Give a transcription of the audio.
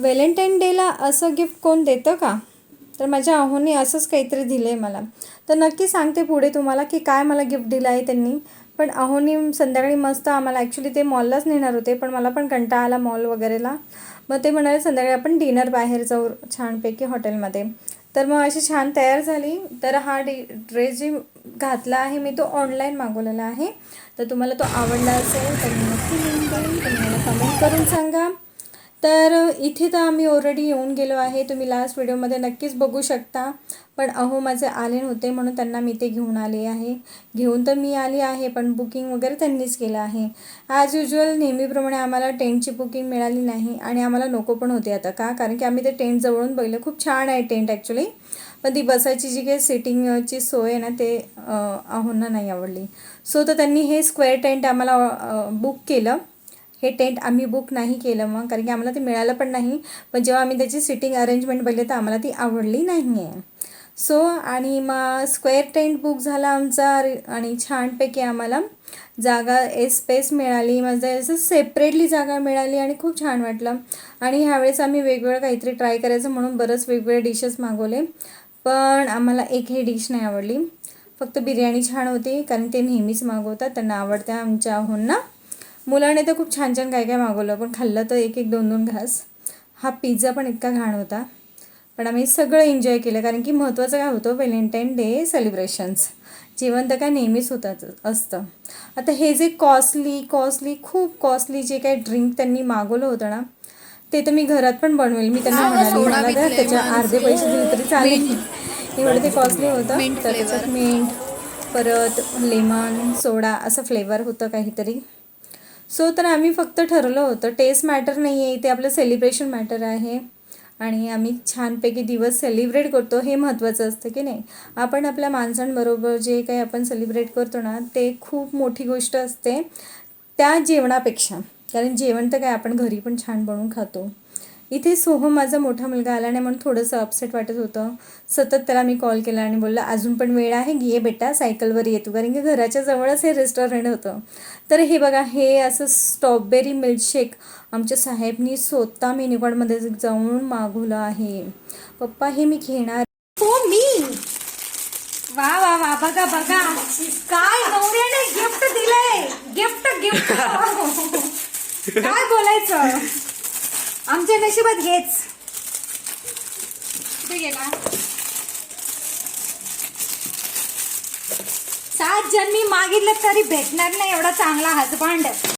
Valentine डेला असं gift कोण देतं का? तर माझ्या अहोनी असंच काहीतरी दिलं आहे मला. तर नक्की सांगते पुढे तुम्हाला की काय मला गिफ्ट दिलं आहे त्यांनी. पण अहोनी संध्याकाळी मस्त आम्हाला ॲक्च्युली ते मॉललाच नेणार होते, पण मला पण कंटाळा आला मॉल वगैरेला. मग ते म्हणाले संध्याकाळी आपण डिनर बाहेर जाऊ छानपैकी हॉटेलमध्ये. तर मग अशी छान तयार झाली. तर हा ड्रेस जी घातला आहे मी तो ऑनलाईन मागवलेला आहे. तर तुम्हाला तो आवडला असेल तर मी नक्की लिंक देईन, तुम्ही मला कमेंट करून सांगा. तर इथे तर आम्ही ऑलरेडी येऊन गेलो आहे, तुम्ही लास्ट व्हिडिओमध्ये नक्कीच बघू शकता. पण अहो माझे आले नव्हते म्हणून त्यांना मी ते घेऊन आले आहे. घेऊन तर मी आली आहे पण बुकिंग वगैरे त्यांनीच केलं आहे. ॲज युजल नेहमीप्रमाणे आम्हाला टेंटची बुकिंग मिळाली नाही आणि आम्हाला नको पण होते आता का, कारण की आम्ही ते टेंट जवळून बघितलं, खूप छान आहे टेंट ॲक्च्युली. पण ती बसायची जी काही सिटिंगची सोय आहे ना ते अहोंना नाही आवडली. सो तर त्यांनी हे स्क्वेअर टेंट आम्हाला बुक केलं. हे टेंट आम्ही बुक नाही केलं मग, कारण की आम्हाला ते मिळालं पण नाही. पण जेव्हा आम्ही त्याची सिटिंग अरेंजमेंट बघितली तर आम्हाला ती आवडली नाही आहे. सो आणि मग स्क्वेअर टेंट बुक झाला आमचा आणि छानपैकी आम्हाला जागा स्पेस मिळाली, माझं असं सेपरेटली जागा मिळाली आणि खूप छान वाटलं. आणि ह्यावेळेस आम्ही वेगवेगळं काहीतरी ट्राय करायचं म्हणून बरंच वेगवेगळे डिशेस मागवले. पण आम्हाला एकही डिश नाही आवडली. फक्त बिर्याणी छान होती, कारण ते नेहमीच मागवतात, त्यांना आवडते आमच्या अहोंना. मुलाने तर खूप छान छान काय काय मागवलं, पण खाल्लं तर एक एक दोन दोन घास. हा पिझ्झा पण इतका घाण होता. पण आम्ही सगळं एन्जॉय केलं, कारण की महत्त्वाचं काय होतं व्हॅलेंटाईन डे सेलिब्रेशन्स. जेवण तर काय नेहमीच होतात असतं. आता हे जे खूप कॉस्टली जे काही ड्रिंक त्यांनी मागवलं होतं ना, ते तर मी घरात पण बनवेल. मी त्यांना म्हणाली मला जर त्याच्या अर्धे पैसे दिले तरी चालेल, एवढं ते कॉस्टली होतं. तर त्याच्यात मिंट परत लेमन सोडा असं फ्लेवर होतं काहीतरी. सो तर आम्ही फक्त ठरवलं होतं, टेस्ट मॅटर नाही आहे इथे, आपलं सेलिब्रेशन मॅटर आहे. आणि आम्ही छानपैकी दिवस सेलिब्रेट करतो हे महत्त्वाचं असतं की नाही. आपण आपल्या माणसांबरोबर जे काही आपण सेलिब्रेट करतो ना ते खूप मोठी गोष्ट असते त्या जेवणापेक्षा. कारण जेवण तर काय आपण घरी पण छान बनवून खातो. इथे सोहम माझा मोठा मुलगा आला नाही म्हणून थोडंसं अपसेट वाटत होतं. सतत त्याला मी कॉल केला आणि बोलला अजून पण वेळ आहे, ये बेटा सायकलवर येतो, कारण की घराच्या जवळच हे रेस्टॉरंट होतं. तर हे बघा, हे असं स्ट्रॉबेरी मिल्कशेक आमच्या साहेबनी स्वतः मेन्यूकार्डमध्ये जाऊन मागवलं आहे. पप्पा हे मी घेणार हो मी. वा वा वा, बघा बघा काय नवऱ्याने गिफ्ट दिलंय. गिफ्ट गिफ्ट काय बोलायचं, आमच्या नशिबात हेच. कुठे गेला? 7 जन्मी मागितलं तरी भेटणार नाही एवढा चांगला हजबंड.